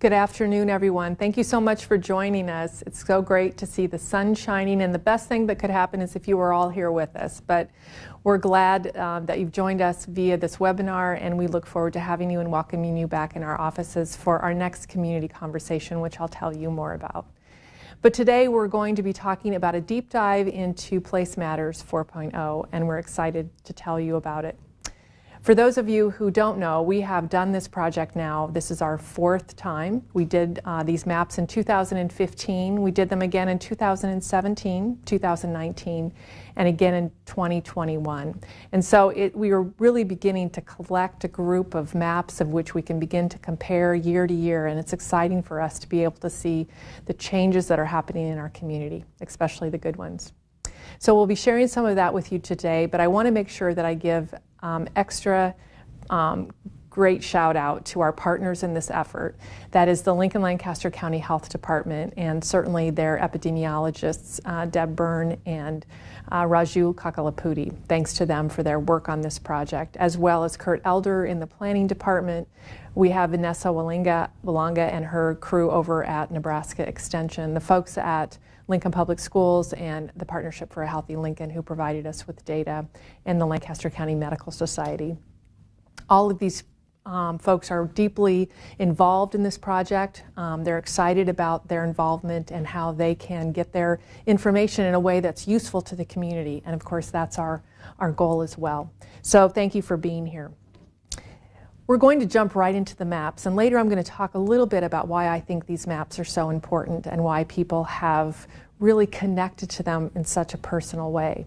Good afternoon, everyone. Thank you so much for joining us. It's so great to see the sun shining, and the best thing that could happen is if you were all here with us. But we're glad that you've joined us via this webinar, and we look forward to having you and welcoming you back in our offices for our next community conversation, which I'll tell you more about. But today we're going to be talking about a deep dive into Place Matters 4.0, and we're excited to tell you about it. For those of you who don't know, we have done this project now. This is our fourth time. We did these maps in 2015. We did them again in 2017, 2019, and again in 2021. And so we are really beginning to collect a group of maps of which we can begin to compare year to year. And it's exciting for us to be able to see the changes that are happening in our community, especially the good ones. So we'll be sharing some of that with you today, but I want to make sure that I give extra great shout out to our partners in this effort. That is the Lincoln-Lancaster County Health Department, and certainly their epidemiologists, Deb Byrne and Raju Kakalapudi. Thanks to them for their work on this project, as well as Kurt Elder in the planning department. We have Vanessa Walanga and her crew over at Nebraska Extension, the folks at Lincoln Public Schools and the Partnership for a Healthy Lincoln who provided us with data, and the Lancaster County Medical Society. All of these folks are deeply involved in this project. They're excited about their involvement and how they can get their information in a way that's useful to the community. And of course, that's our goal as well. So thank you for being here. We're going to jump right into the maps, and later I'm going to talk a little bit about why I think these maps are so important and why people have really connected to them in such a personal way.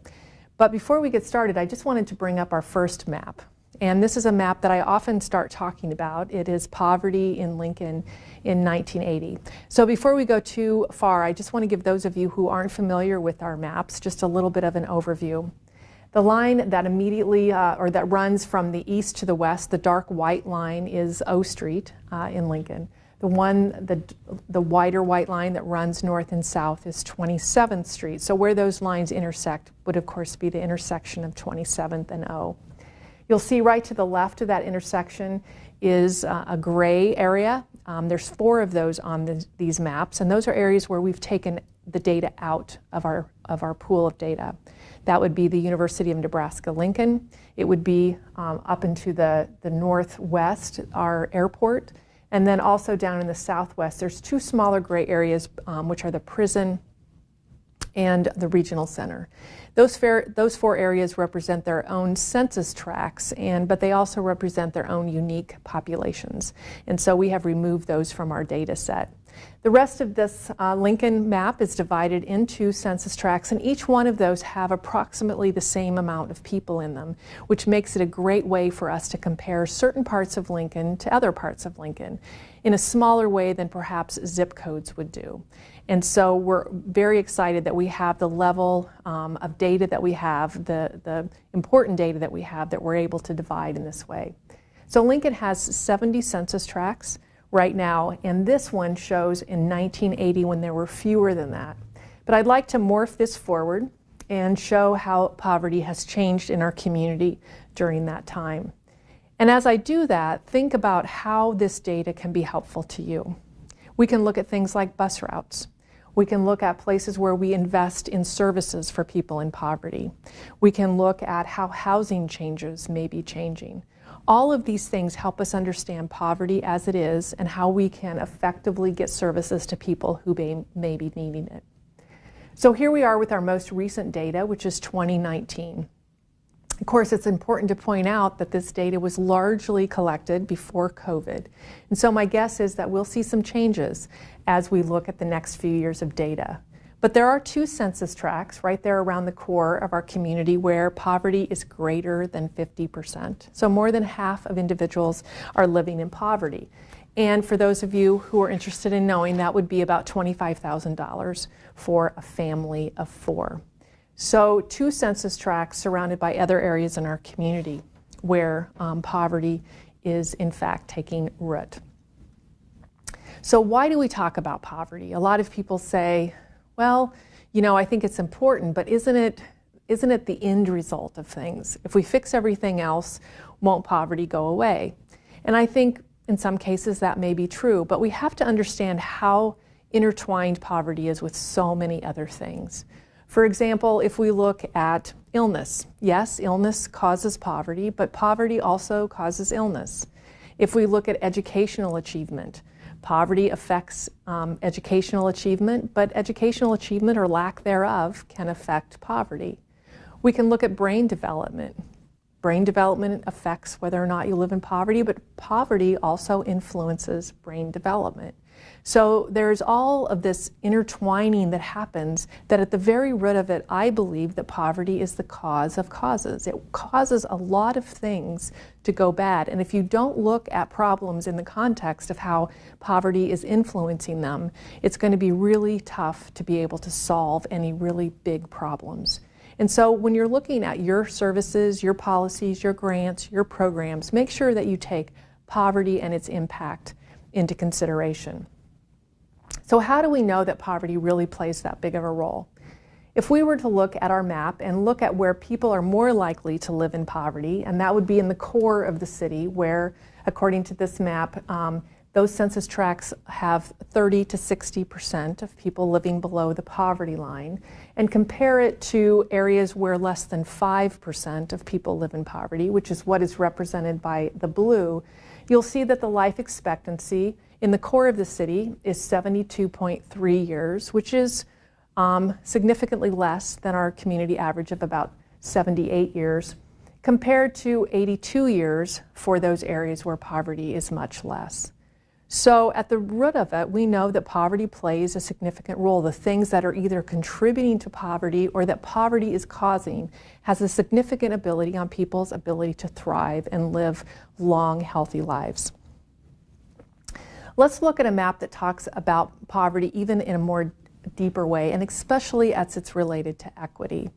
But before we get started, I just wanted to bring up our first map. And this is a map that I often start talking about. It is poverty in Lincoln in 1980. So before we go too far, I just want to give those of you who aren't familiar with our maps just a little bit of an overview. The line that immediately, or that runs from the east to the west, the dark white line is O Street in Lincoln. The wider white line that runs north and south is 27th Street. So where those lines intersect would of course be the intersection of 27th and O. You'll see right to the left of that intersection is a gray area. There's 4 of those on these maps, and those are areas where we've taken the data out of our pool of data. That would be the University of Nebraska-Lincoln. It would be up into the northwest, our airport, and then also down in the southwest, there's 2 smaller gray areas, which are the prison and the regional center. Those 4 areas represent their own census tracts, but they also represent their own unique populations. And so we have removed those from our data set. The rest of this Lincoln map is divided into census tracts, and each one of those have approximately the same amount of people in them, which makes it a great way for us to compare certain parts of Lincoln to other parts of Lincoln in a smaller way than perhaps zip codes would do. And so we're very excited that we have the level of data that we have, the important data that we have, that we're able to divide in this way. So Lincoln has 70 census tracts right now, and this one shows in 1980 when there were fewer than that. But I'd like to morph this forward and show how poverty has changed in our community during that time. And as I do that, think about how this data can be helpful to you. We can look at things like bus routes. We can look at places where we invest in services for people in poverty. We can look at how housing changes may be changing. All of these things help us understand poverty as it is and how we can effectively get services to people who may be needing it. So here we are with our most recent data, which is 2019. Of course, it's important to point out that this data was largely collected before COVID. And so my guess is that we'll see some changes as we look at the next few years of data. But there are 2 census tracts right there around the core of our community where poverty is greater than 50%. So more than half of individuals are living in poverty. And for those of you who are interested in knowing, that would be about $25,000 for a family of 4. So 2 census tracts surrounded by other areas in our community where poverty is in fact taking root. So why do we talk about poverty? A lot of people say, well, you know, I think it's important, but isn't it the end result of things? If we fix everything else, won't poverty go away? And I think in some cases that may be true, but we have to understand how intertwined poverty is with so many other things. For example, if we look at illness, yes, illness causes poverty, but poverty also causes illness. If we look at educational achievement, poverty affects educational achievement, but educational achievement or lack thereof can affect poverty. We can look at brain development. Brain development affects whether or not you live in poverty, but poverty also influences brain development. So there's all of this intertwining that happens that at the very root of it, I believe that poverty is the cause of causes. It causes a lot of things to go bad. And if you don't look at problems in the context of how poverty is influencing them, it's going to be really tough to be able to solve any really big problems. And so when you're looking at your services, your policies, your grants, your programs, make sure that you take poverty and its impact into consideration. So how do we know that poverty really plays that big of a role? If we were to look at our map and look at where people are more likely to live in poverty, and that would be in the core of the city where, according to this map, those census tracts have 30 to 60% of people living below the poverty line, and compare it to areas where less than 5% of people live in poverty, which is what is represented by the blue, you'll see that the life expectancy in the core of the city is 72.3 years, which is significantly less than our community average of about 78 years, compared to 82 years for those areas where poverty is much less. So at the root of it, we know that poverty plays a significant role. The things that are either contributing to poverty or that poverty is causing has a significant ability on people's ability to thrive and live long, healthy lives. Let's look at a map that talks about poverty even in a more deeper way, and especially as it's related to equity.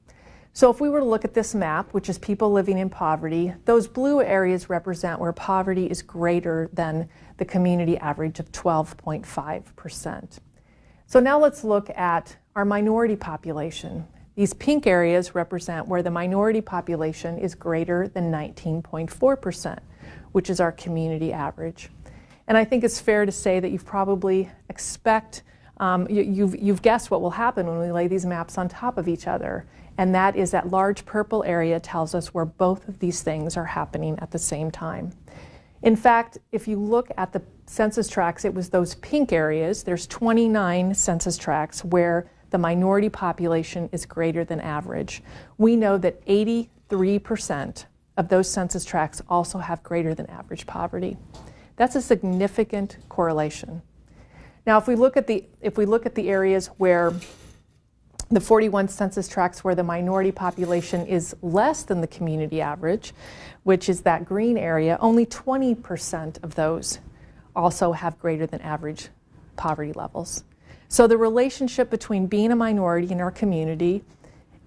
So if we were to look at this map, which is people living in poverty, those blue areas represent where poverty is greater than the community average of 12.5%. So now let's look at our minority population. These pink areas represent where the minority population is greater than 19.4%, which is our community average. And I think it's fair to say that you've probably you've guessed what will happen when we lay these maps on top of each other. And that is that large purple area tells us where both of these things are happening at the same time. In fact, if you look at the census tracts, it was those pink areas. There's 29 census tracts where the minority population is greater than average. We know that 83% of those census tracts also have greater than average poverty. That's a significant correlation. Now, if we look at the areas where the 41 census tracts where the minority population is less than the community average, which is that green area, only 20% of those also have greater than average poverty levels. So the relationship between being a minority in our community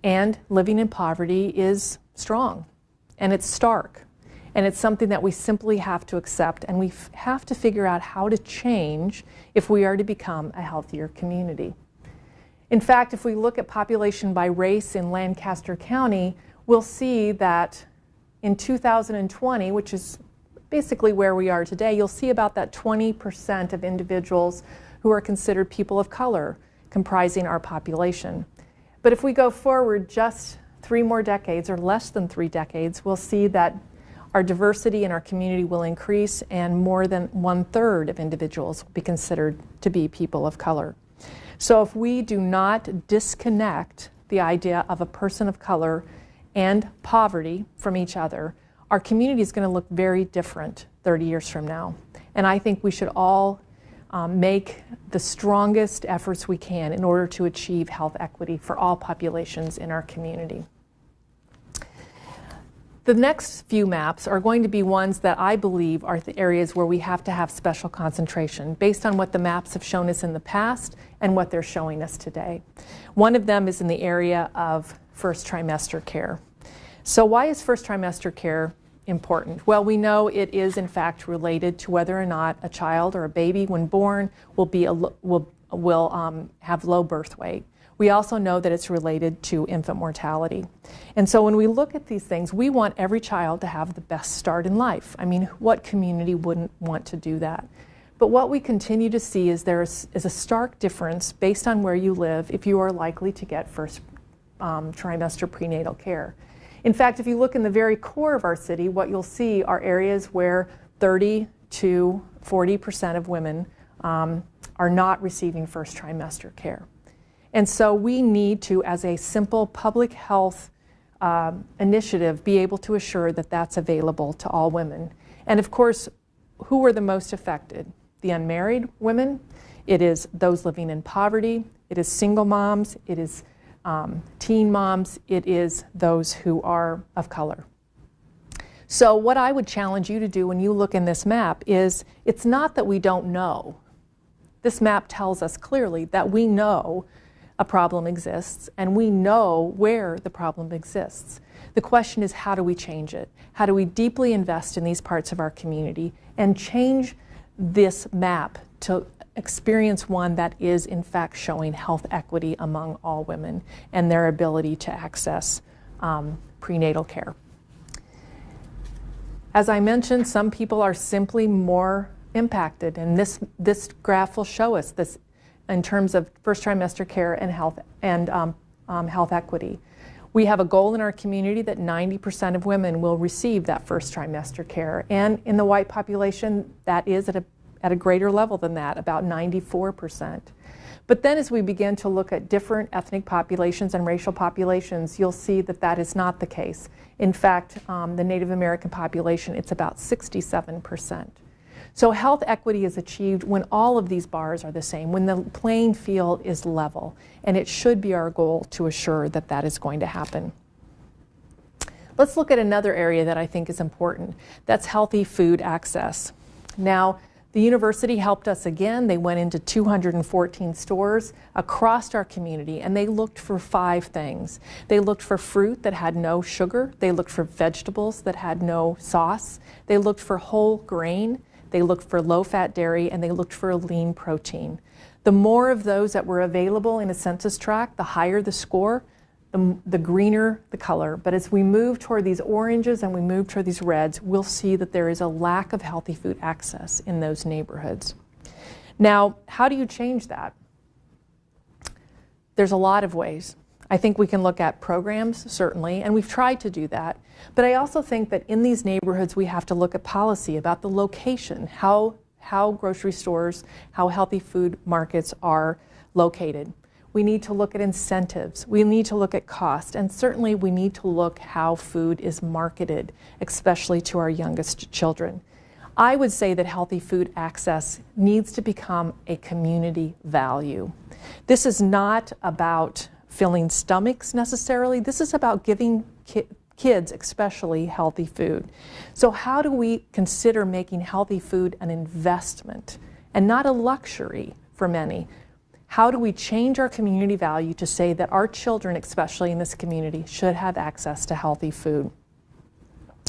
and living in poverty is strong, and it's stark. And it's something that we simply have to accept, and we have to figure out how to change if we are to become a healthier community. In fact, if we look at population by race in Lancaster County, we'll see that in 2020, which is basically where we are today, you'll see about that 20% of individuals who are considered people of color comprising our population. But if we go forward just 3 more decades, or less than 3 decades, we'll see that our diversity in our community will increase, and more than 1/3 of individuals will be considered to be people of color. So if we do not disconnect the idea of a person of color and poverty from each other, our community is going to look very different 30 years from now. And I think we should all make the strongest efforts we can in order to achieve health equity for all populations in our community. The next few maps are going to be ones that I believe are the areas where we have to have special concentration based on what the maps have shown us in the past and what they're showing us today. One of them is in the area of first trimester care. So why is first trimester care important? Well, we know it is in fact related to whether or not a child or a baby when born will have low birth weight. We also know that it's related to infant mortality. And so when we look at these things, we want every child to have the best start in life. I mean, what community wouldn't want to do that? But what we continue to see is there is a stark difference based on where you live if you are likely to get first trimester prenatal care. In fact, if you look in the very core of our city, what you'll see are areas where 30 to 40% of women are not receiving first trimester care. And so we need to, as a simple public health initiative, be able to assure that that's available to all women. And of course, who are the most affected? The unmarried women, it is those living in poverty, it is single moms, it is teen moms, it is those who are of color. So what I would challenge you to do when you look in this map is, it's not that we don't know. This map tells us clearly that we know a problem exists and we know where the problem exists. The question is, how do we change it? How do we deeply invest in these parts of our community and change this map to experience one that is in fact showing health equity among all women and their ability to access prenatal care. As I mentioned, some people are simply more impacted, and this graph will show us this in terms of first trimester care and health equity. We have a goal in our community that 90% of women will receive that first trimester care, and in the white population, that is at a greater level than that, about 94%. But then as we begin to look at different ethnic populations and racial populations, you'll see that that is not the case. In fact, the Native American population, it's about 67%. So health equity is achieved when all of these bars are the same, when the playing field is level, and it should be our goal to assure that that is going to happen. Let's look at another area that I think is important. That's healthy food access. Now, the university helped us again. They went into 214 stores across our community, and they looked for 5 things. They looked for fruit that had no sugar. They looked for vegetables that had no sauce. They looked for whole grain. They looked for low-fat dairy, and they looked for a lean protein. The more of those that were available in a census tract, the higher the score, the greener the color. But as we move toward these oranges and we move toward these reds, we'll see that there is a lack of healthy food access in those neighborhoods. Now, how do you change that? There's a lot of ways. I think we can look at programs, certainly, and we've tried to do that. But I also think that in these neighborhoods, we have to look at policy about the location, how grocery stores, how healthy food markets are located. We need to look at incentives. We need to look at cost. And certainly we need to look how food is marketed, especially to our youngest children. I would say that healthy food access needs to become a community value. This is not about filling stomachs necessarily. This is about giving kids especially healthy food. So how do we consider making healthy food an investment and not a luxury for many? How do we change our community value to say that our children, especially in this community, should have access to healthy food?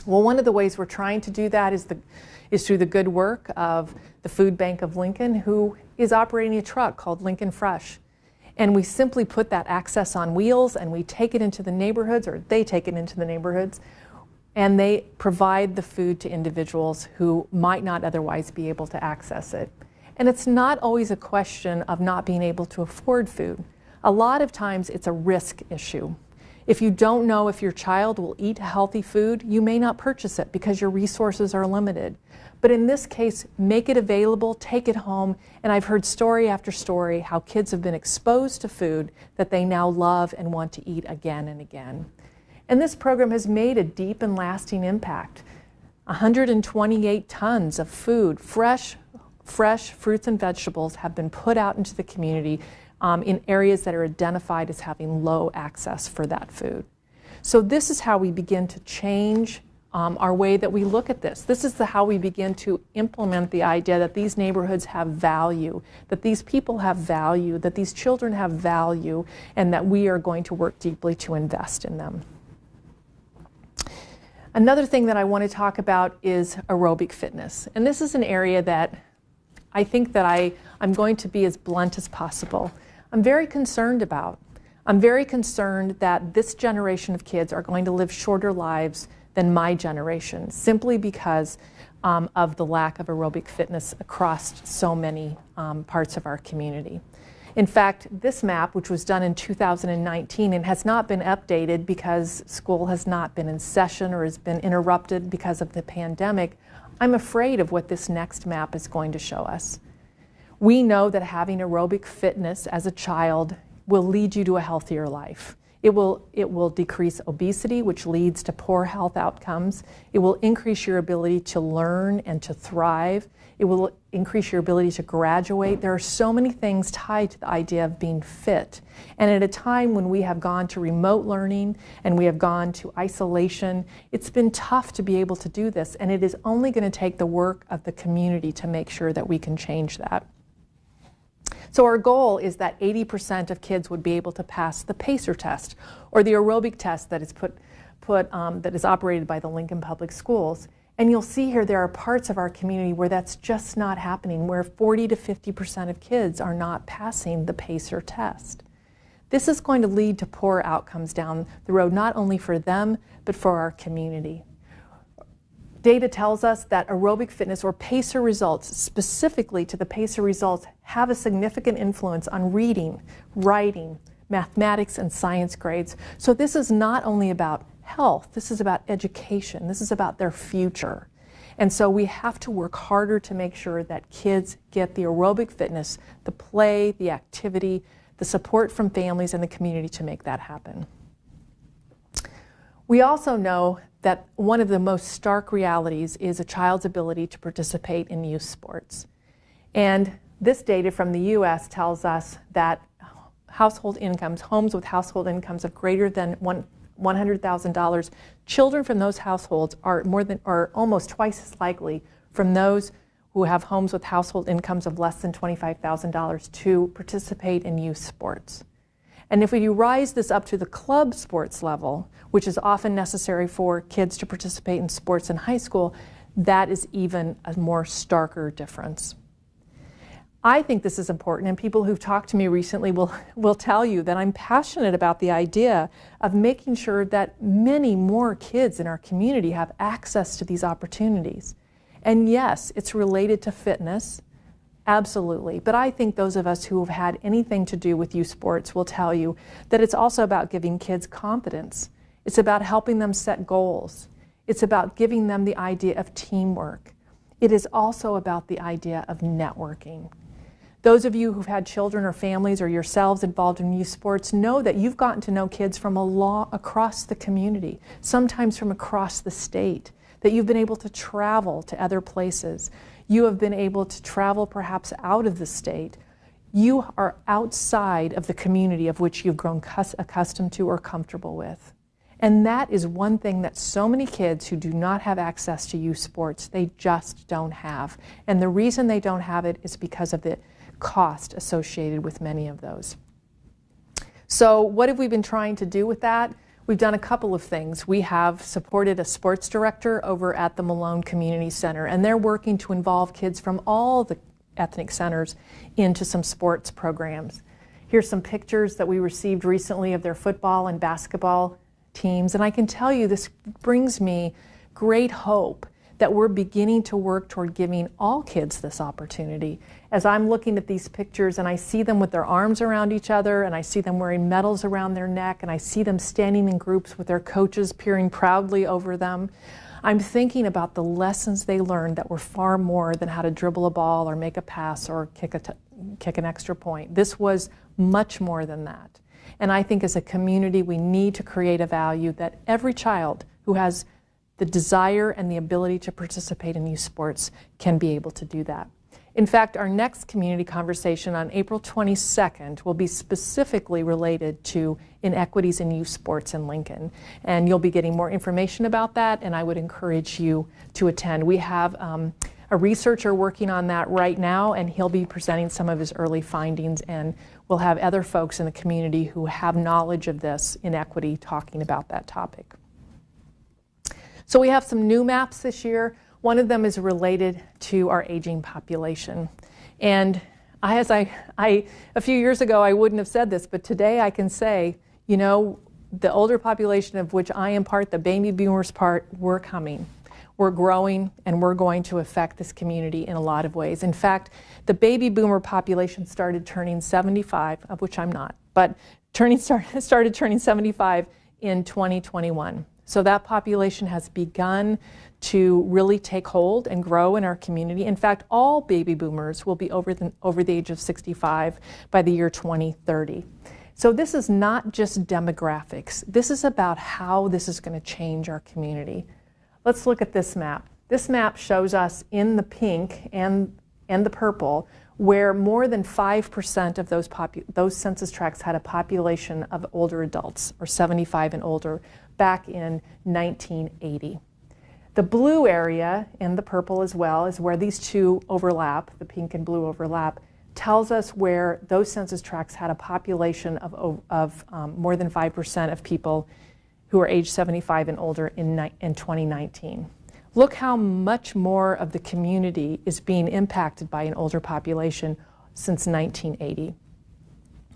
Well, one of the ways we're trying to do that is through the good work of the Food Bank of Lincoln, who is operating a truck called Lincoln Fresh. And we simply put that access on wheels and we take it into the neighborhoods, or they take it into the neighborhoods, and they provide the food to individuals who might not otherwise be able to access it. And it's not always a question of not being able to afford food. A lot of times it's a risk issue. If you don't know if your child will eat healthy food, you may not purchase it because your resources are limited. But in this case, make it available, take it home, and I've heard story after story how kids have been exposed to food that they now love and want to eat again and again. And this program has made a deep and lasting impact. 128 tons of food, fresh fruits and vegetables have been put out into the community in areas that are identified as having low access for that food. So this is how we begin to change our way that we look at this. This is how we begin to implement the idea that these neighborhoods have value, that these people have value, that these children have value, and that we are going to work deeply to invest in them. Another thing that I want to talk about is aerobic fitness. And this is an area that I think that I'm going to be as blunt as possible. I'm very concerned about. I'm very concerned that this generation of kids are going to live shorter lives than my generation, simply because of the lack of aerobic fitness across so many parts of our community. In fact, this map, which was done in 2019 and has not been updated because school has not been in session or has been interrupted because of the pandemic, I'm afraid of what this next map is going to show us. We know that having aerobic fitness as a child will lead you to a healthier life. It will decrease obesity, which leads to poor health outcomes. It will increase your ability to learn and to thrive. It will increase your ability to graduate. There are so many things tied to the idea of being fit. And at a time when we have gone to remote learning and we have gone to isolation, it's been tough to be able to do this. And it is only going to take the work of the community to make sure that we can change that. So our goal is that 80% of kids would be able to pass the PACER test, or the aerobic test that is that is operated by the Lincoln Public Schools. And you'll see here there are parts of our community where that's just not happening, where 40 to 50% of kids are not passing the PACER test. This is going to lead to poor outcomes down the road, not only for them, but for our community. Data tells us that aerobic fitness, or PACER results, specifically to the PACER results, have a significant influence on reading, writing, mathematics, and science grades. So this is not only about health, this is about education, this is about their future. And so we have to work harder to make sure that kids get the aerobic fitness, the play, the activity, the support from families and the community to make that happen. We also know that one of the most stark realities is a child's ability to participate in youth sports. And this data from the US tells us that household incomes, homes with household incomes of greater than $100,000, children from those households are almost twice as likely from those who have homes with household incomes of less than $25,000 to participate in youth sports. And if you rise this up to the club sports level, which is often necessary for kids to participate in sports in high school, that is even a more starker difference. I think this is important, and people who've talked to me recently will tell you that I'm passionate about the idea of making sure that many more kids in our community have access to these opportunities. And yes, it's related to fitness, absolutely. But I think those of us who have had anything to do with youth sports will tell you that it's also about giving kids confidence. It's about helping them set goals. It's about giving them the idea of teamwork. It is also about the idea of networking. Those of you who've had children or families or yourselves involved in youth sports know that you've gotten to know kids from across the community, sometimes from across the state, that you've been able to travel to other places. You have been able to travel perhaps out of the state. You are outside of the community of which you've grown accustomed to or comfortable with. And that is one thing that so many kids who do not have access to youth sports, they just don't have. And the reason they don't have it is because of the cost associated with many of those. So what have we been trying to do with that? We've done a couple of things. We have supported a sports director over at the Maloney Community Center, and they're working to involve kids from all the ethnic centers into some sports programs. Here's some pictures that we received recently of their football and basketball teams, and I can tell you this brings me great hope that we're beginning to work toward giving all kids this opportunity. As I'm looking at these pictures and I see them with their arms around each other, and I see them wearing medals around their neck, and I see them standing in groups with their coaches peering proudly over them, I'm thinking about the lessons they learned that were far more than how to dribble a ball or make a pass or kick an extra point. This was much more than that. And I think as a community, we need to create a value that every child who has the desire and the ability to participate in youth sports can be able to do that. In fact, our next community conversation on April 22nd will be specifically related to inequities in youth sports in Lincoln. And you'll be getting more information about that, and I would encourage you to attend. We have a researcher working on that right now, and he'll be presenting some of his early findings, and we'll have other folks in the community who have knowledge of this inequity talking about that topic. So we have some new maps this year. One of them is related to our aging population. And A few years ago, I wouldn't have said this, but today I can say, you know, the older population of which I am part, the baby boomers part, we're coming. We're growing, and we're going to affect this community in a lot of ways. In fact, the baby boomer population started turning 75, of which I'm not, but started turning 75 in 2021. So that population has begun to really take hold and grow in our community. In fact, all baby boomers will be over the age of 65 by the year 2030. So this is not just demographics. This is about how this is going to change our community. Let's look at this map. This map shows us in the pink and the purple where more than 5% of those census tracts had a population of older adults, or 75 and older, back in 1980. The blue area, and the purple as well, is where these two overlap, the pink and blue overlap, tells us where those census tracts had a population of more than 5% of people who are age 75 and older in 2019. Look how much more of the community is being impacted by an older population since 1980.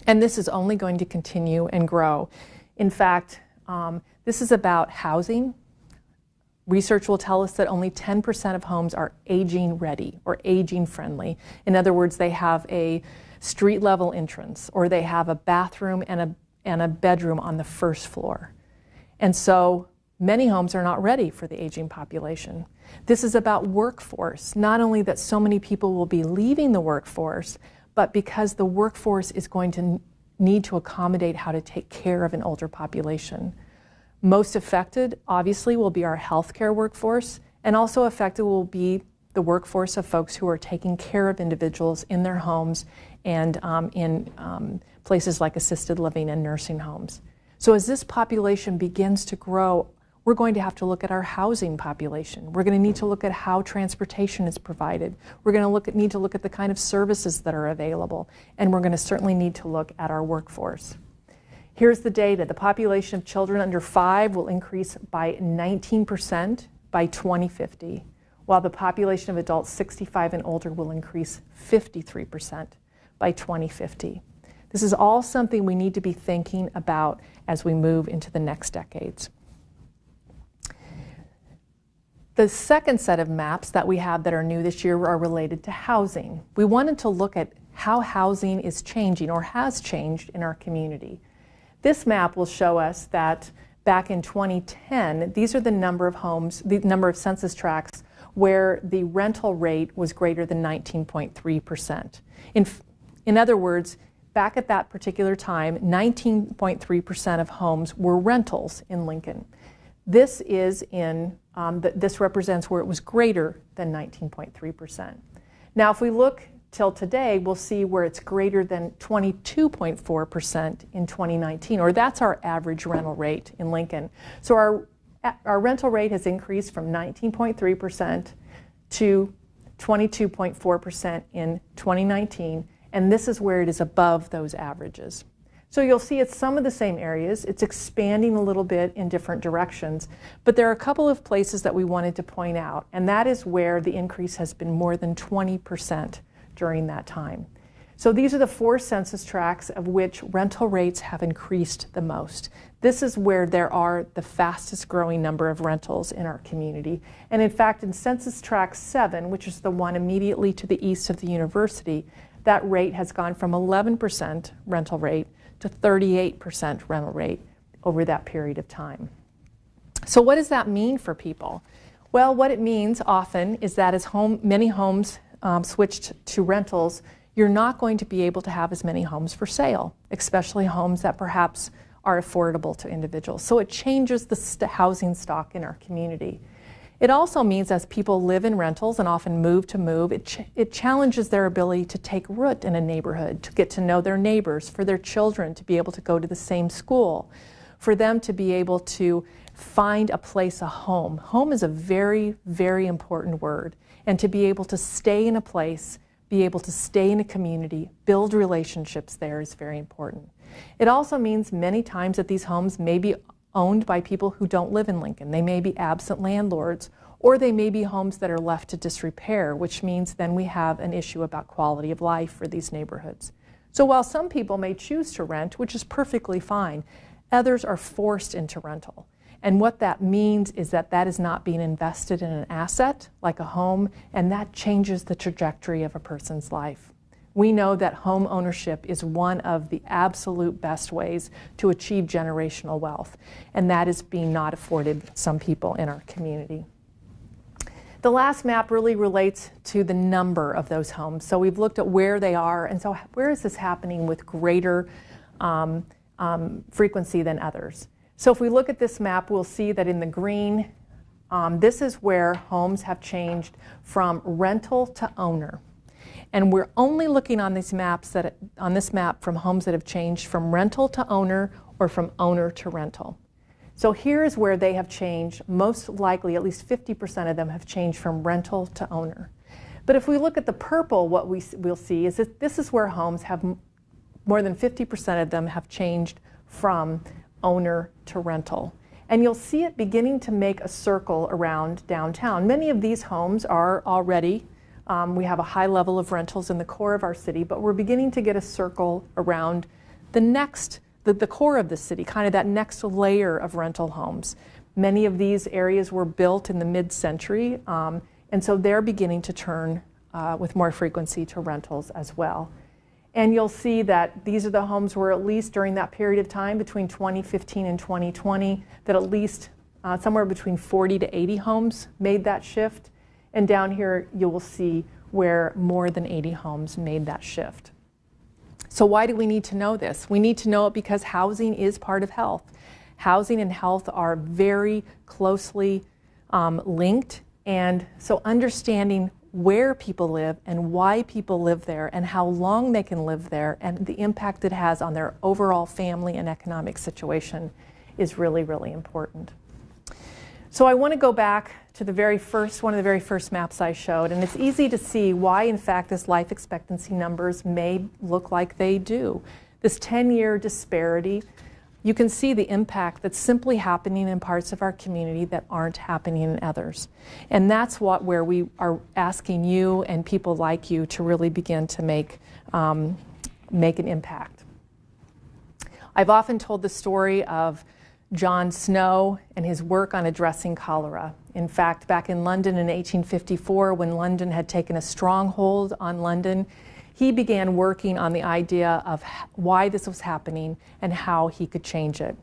And this is only going to continue and grow. In fact, this is about housing. Research will tell us that only 10% of homes are aging ready or aging friendly. In other words, they have a street level entrance, or they have a bathroom and a bedroom on the first floor. And so many homes are not ready for the aging population. This is about workforce, not only that so many people will be leaving the workforce, but because the workforce is going to need to accommodate how to take care of an older population. Most affected, obviously, will be our healthcare workforce, and also affected will be the workforce of folks who are taking care of individuals in their homes and in places like assisted living and nursing homes. So as this population begins to grow, we're going to have to look at our housing population. We're going to need to look at how transportation is provided. We're going to need to look at the kind of services that are available. And we're going to certainly need to look at our workforce. Here's the data. The population of children under 5 will increase by 19% by 2050, while the population of adults 65 and older will increase 53% by 2050. This is all something we need to be thinking about as we move into the next decades. The second set of maps that we have that are new this year are related to housing. We wanted to look at how housing is changing or has changed in our community. This map will show us that back in 2010, these are the number of homes, the number of census tracts where the rental rate was greater than 19.3%. In other words, back at that particular time, 19.3% of homes were rentals in Lincoln. This is this represents where it was greater than 19.3%. Now, if we look till today, we'll see where it's greater than 22.4% in 2019, or that's our average rental rate in Lincoln. So our rental rate has increased from 19.3% to 22.4% in 2019, and this is where it is above those averages. So you'll see it's some of the same areas. It's expanding a little bit in different directions, but there are a couple of places that we wanted to point out, and that is where the increase has been more than 20% during that time. So these are the 4 census tracts of which rental rates have increased the most. This is where there are the fastest growing number of rentals in our community. And in fact, in Census Tract 7, which is the one immediately to the east of the university, that rate has gone from 11% rental rate to 38% rental rate over that period of time. So what does that mean for people? Well, what it means often is that as many homes switched to rentals, you're not going to be able to have as many homes for sale, especially homes that perhaps are affordable to individuals. So it changes the housing stock in our community. It also means as people live in rentals and often move, it challenges their ability to take root in a neighborhood, to get to know their neighbors, for their children to be able to go to the same school, for them to be able to find a place, a home. Home is a very, very important word. And to be able to stay in a place, be able to stay in a community, build relationships there is very important. It also means many times that these homes may be owned by people who don't live in Lincoln. They may be absent landlords, Or they may be homes that are left to disrepair, which means then we have an issue about quality of life for these neighborhoods. So while some people may choose to rent, which is perfectly fine, others are forced into rental. And what that means is that that is not being invested in an asset like a home, and that changes the trajectory of a person's life. We know that home ownership is one of the absolute best ways to achieve generational wealth, and that is being not afforded some people in our community. The last map really relates to the number of those homes. So we've looked at where they are, and so where is this happening with greater frequency than others? So if we look at this map, we'll see that in the green, this is where homes have changed from rental to owner. And we're only looking on these maps on this map from homes that have changed from rental to owner or from owner to rental. So here's where they have changed. Most likely, at least 50% of them have changed from rental to owner. But if we look at the purple, what we'll see is that this is where homes have more than 50% of them have changed from owner to rental. And you'll see it beginning to make a circle around downtown. Many of these homes are already, we have a high level of rentals in the core of our city, but we're beginning to get a circle around the core of the city, kind of that next layer of rental homes. Many of these areas were built in the mid-century, and so they're beginning to turn with more frequency to rentals as well. And you'll see that these are the homes where at least during that period of time between 2015 and 2020, that at least somewhere between 40 to 80 homes made that shift. And down here you will see where more than 80 homes made that shift. So why do we need to know this? We need to know it because housing is part of health. Housing and health are very closely linked, and so understanding where people live and why people live there and how long they can live there and the impact it has on their overall family and economic situation is really, really important. So I want to go back to one of the very first maps I showed, and it's easy to see why, in fact, this life expectancy numbers may look like they do. This 10-year disparity, you can see the impact that's simply happening in parts of our community that aren't happening in others. And that's where we are asking you and people like you to really begin to make an impact. I've often told the story of John Snow and his work on addressing cholera. In fact, back in London in 1854, when London had taken a stronghold on London, he began working on the idea of why this was happening and how he could change it.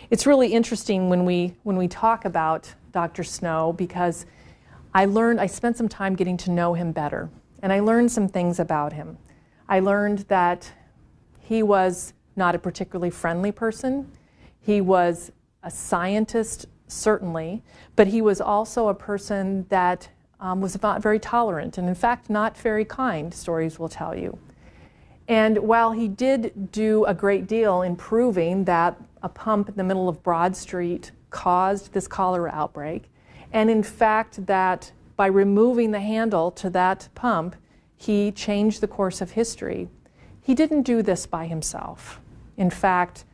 It's really interesting when we talk about Dr. Snow, because I spent some time getting to know him better, and I learned some things about him. I learned that he was not a particularly friendly person. He was a scientist, certainly, but he was also a person that was not very tolerant, and in fact not very kind, stories will tell you. And while he did do a great deal in proving that a pump in the middle of Broad Street caused this cholera outbreak, and in fact that by removing the handle to that pump, he changed the course of history, he didn't do this by himself. In fact,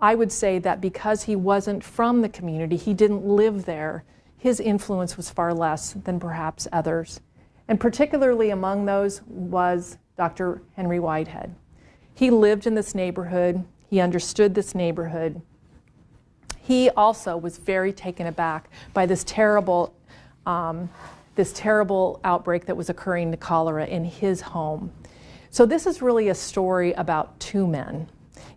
I would say that because he wasn't from the community, he didn't live there, his influence was far less than perhaps others. And particularly among those was Dr. Henry Whitehead. He lived in this neighborhood, he understood this neighborhood. He also was very taken aback by this terrible outbreak that was occurring to cholera in his home. So this is really a story about two men.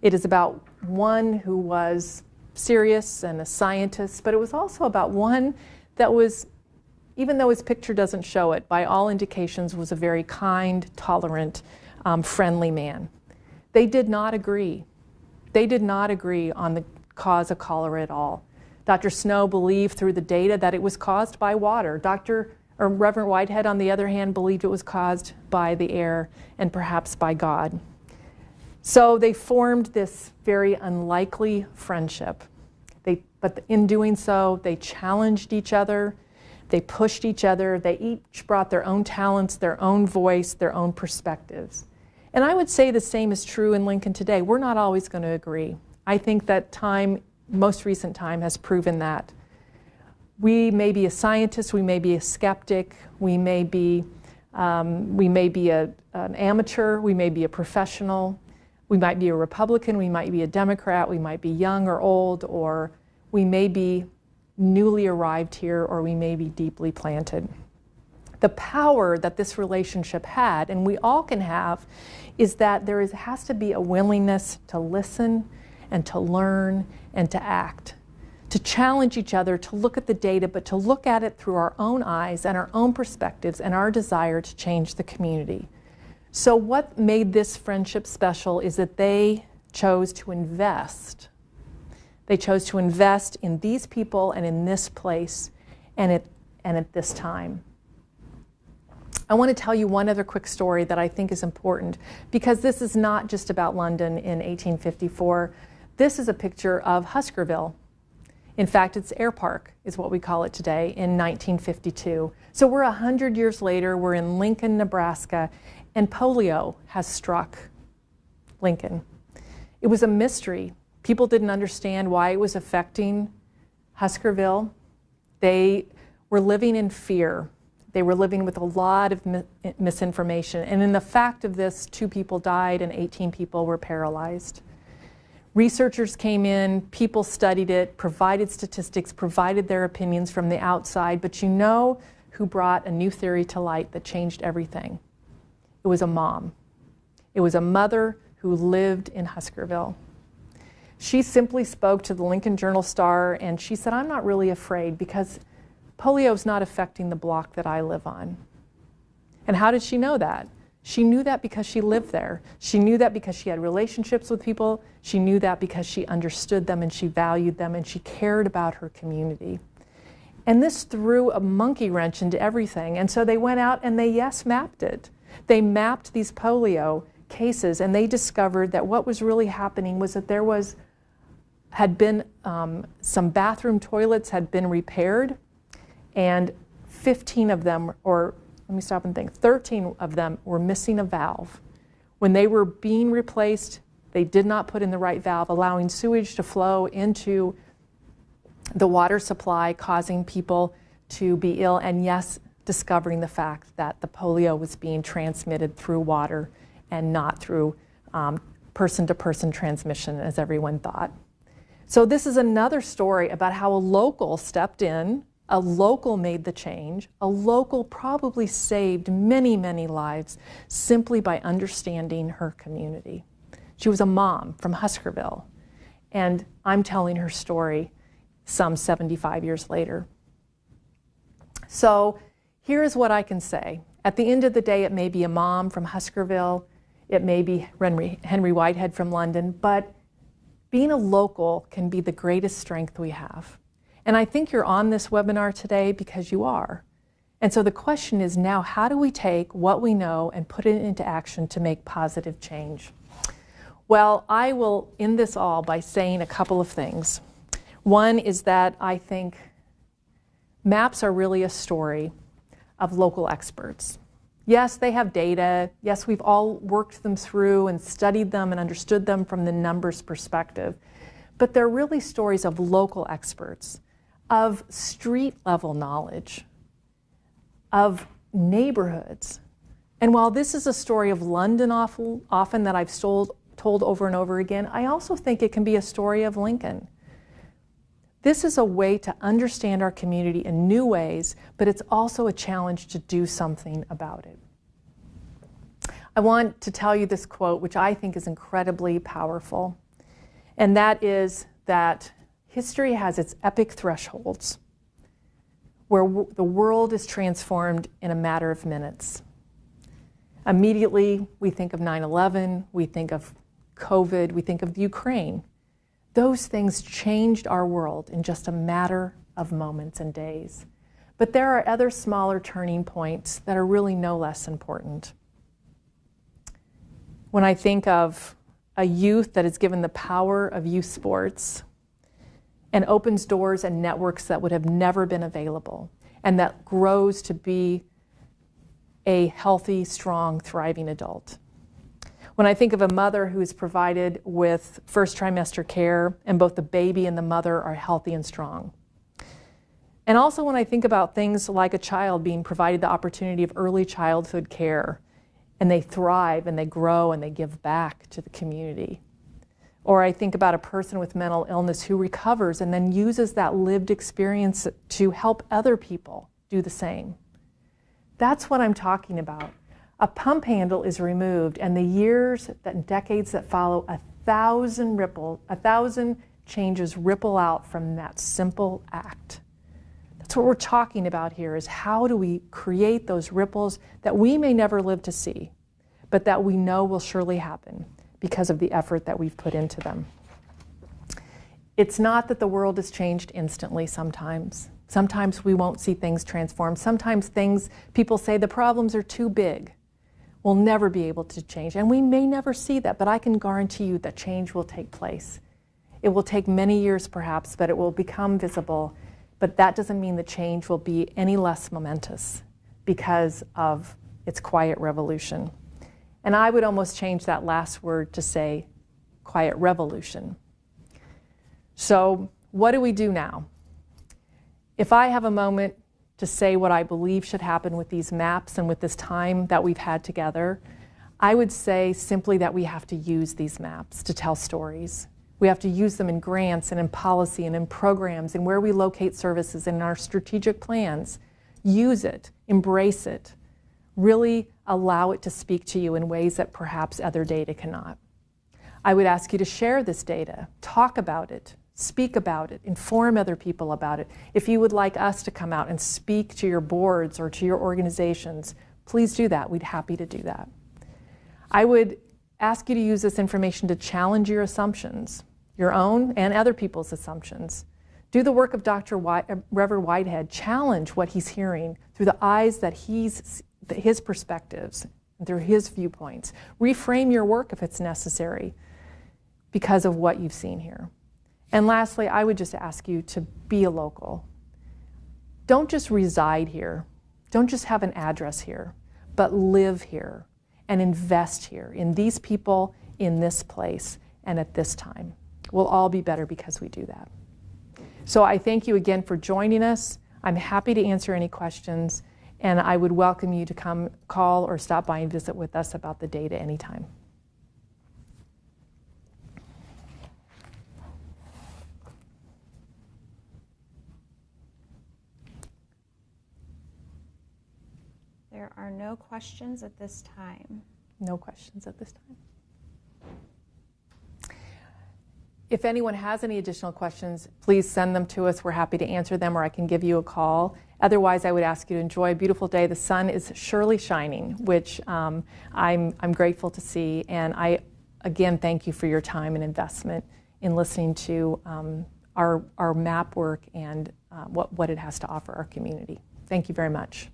It is about one who was serious and a scientist, but it was also about one that was, even though his picture doesn't show it, by all indications was a very kind, tolerant, friendly man. They did not agree. They did not agree on the cause of cholera at all. Dr. Snow believed through the data that it was caused by water. Reverend Whitehead, on the other hand, believed it was caused by the air and perhaps by God. So they formed this very unlikely friendship. But in doing so, they challenged each other, they pushed each other, they each brought their own talents, their own voice, their own perspectives. And I would say the same is true in Lincoln today. We're not always going to agree. I think that most recent time has proven that. We may be a scientist, we may be a skeptic, we may be an amateur, we may be a professional, we might be a Republican, we might be a Democrat, we might be young or old, or we may be newly arrived here, or we may be deeply planted. The power that this relationship had, and we all can have, is that there has to be a willingness to listen and to learn and to act, to challenge each other, to look at the data, but to look at it through our own eyes and our own perspectives and our desire to change the community. So what made this friendship special is that they chose to invest. They chose to invest in these people and in this place and at this time. I want to tell you one other quick story that I think is important, because this is not just about London in 1854. This is a picture of Huskerville. In fact, it's Air Park is what we call it today, in 1952. So we're 100 years later, we're in Lincoln, Nebraska, and polio has struck Lincoln. It was a mystery. People didn't understand why it was affecting Huskerville. They were living in fear. They were living with a lot of misinformation. And in the fact of this, 2 people died and 18 people were paralyzed. Researchers came in, people studied it, provided statistics, provided their opinions from the outside, but you know who brought a new theory to light that changed everything? It was a mom. It was a mother who lived in Huskerville. She simply spoke to the Lincoln Journal-Star and she said, "I'm not really afraid because polio is not affecting the block that I live on." And how did she know that? She knew that because she lived there. She knew that because she had relationships with people. She knew that because she understood them and she valued them and she cared about her community. And this threw a monkey wrench into everything. And so they went out and they, yes, mapped it. They mapped these polio cases and they discovered that what was really happening was that there had been some bathroom toilets had been repaired, and 15 of them, or let me stop and think, 13 of them were missing a valve. When they were being replaced, they did not put in the right valve, allowing sewage to flow into the water supply, causing people to be ill, and yes, discovering the fact that the polio was being transmitted through water and not through person-to-person transmission, as everyone thought. So this is another story about how a local stepped in, a local made the change, a local probably saved many, many lives simply by understanding her community. She was a mom from Huskerville, and I'm telling her story some 75 years later. So here's what I can say. At the end of the day, it may be a mom from Huskerville, it may be Henry Whitehead from London, but being a local can be the greatest strength we have. And I think you're on this webinar today because you are. And so the question is now, how do we take what we know and put it into action to make positive change? Well, I will end this all by saying a couple of things. One is that I think maps are really a story of local experts. Yes, they have data. Yes, we've all worked them through and studied them and understood them from the numbers perspective. But they're really stories of local experts, of street level knowledge, of neighborhoods. And while this is a story of London often that I've told over and over again, I also think it can be a story of Lincoln. This is a way to understand our community in new ways, but it's also a challenge to do something about it. I want to tell you this quote, which I think is incredibly powerful, and that is that history has its epic thresholds where the world is transformed in a matter of minutes. Immediately, we think of 9/11, we think of COVID, we think of Ukraine. Those things changed our world in just a matter of moments and days. But there are other smaller turning points that are really no less important. When I think of a youth that is given the power of youth sports and opens doors and networks that would have never been available, and that grows to be a healthy, strong, thriving adult. When I think of a mother who is provided with first trimester care and both the baby and the mother are healthy and strong. And also when I think about things like a child being provided the opportunity of early childhood care, and they thrive and they grow and they give back to the community. Or I think about a person with mental illness who recovers and then uses that lived experience to help other people do the same. That's what I'm talking about. A pump handle is removed, and the years and decades that follow, 1,000 changes ripple out from that simple act. That's what we're talking about here, is how do we create those ripples that we may never live to see, but that we know will surely happen because of the effort that we've put into them. It's not that the world has changed instantly sometimes. Sometimes we won't see things transform. Sometimes people say the problems are too big. We'll never be able to change, and we may never see that, but I can guarantee you that change will take place. It will take many years perhaps, but it will become visible. But that doesn't mean the change will be any less momentous because of its quiet revolution. And I would almost change that last word to say quiet revolution. So what do we do now? If I have a moment to say what I believe should happen with these maps and with this time that we've had together, I would say simply that we have to use these maps to tell stories. We have to use them in grants and in policy and in programs and where we locate services and in our strategic plans. Use it, embrace it, really allow it to speak to you in ways that perhaps other data cannot. I would ask you to share this data, talk about it, speak about it, inform other people about it. If you would like us to come out and speak to your boards or to your organizations, please do that. We'd be happy to do that. I would ask you to use this information to challenge your assumptions, your own and other people's assumptions. Do the work of Reverend Whitehead. Challenge what he's hearing through the eyes that his perspectives, and through his viewpoints. Reframe your work if it's necessary because of what you've seen here. And lastly, I would just ask you to be a local. Don't just reside here. Don't just have an address here, but live here and invest here in these people, in this place, and at this time. We'll all be better because we do that. So I thank you again for joining us. I'm happy to answer any questions, and I would welcome you to come call or stop by and visit with us about the data anytime. There are no questions at this time. No questions at this time. If anyone has any additional questions, please send them to us. We're happy to answer them, or I can give you a call. Otherwise, I would ask you to enjoy a beautiful day. The sun is surely shining, which I'm grateful to see. And I, again, thank you for your time and investment in listening to our map work and what it has to offer our community. Thank you very much.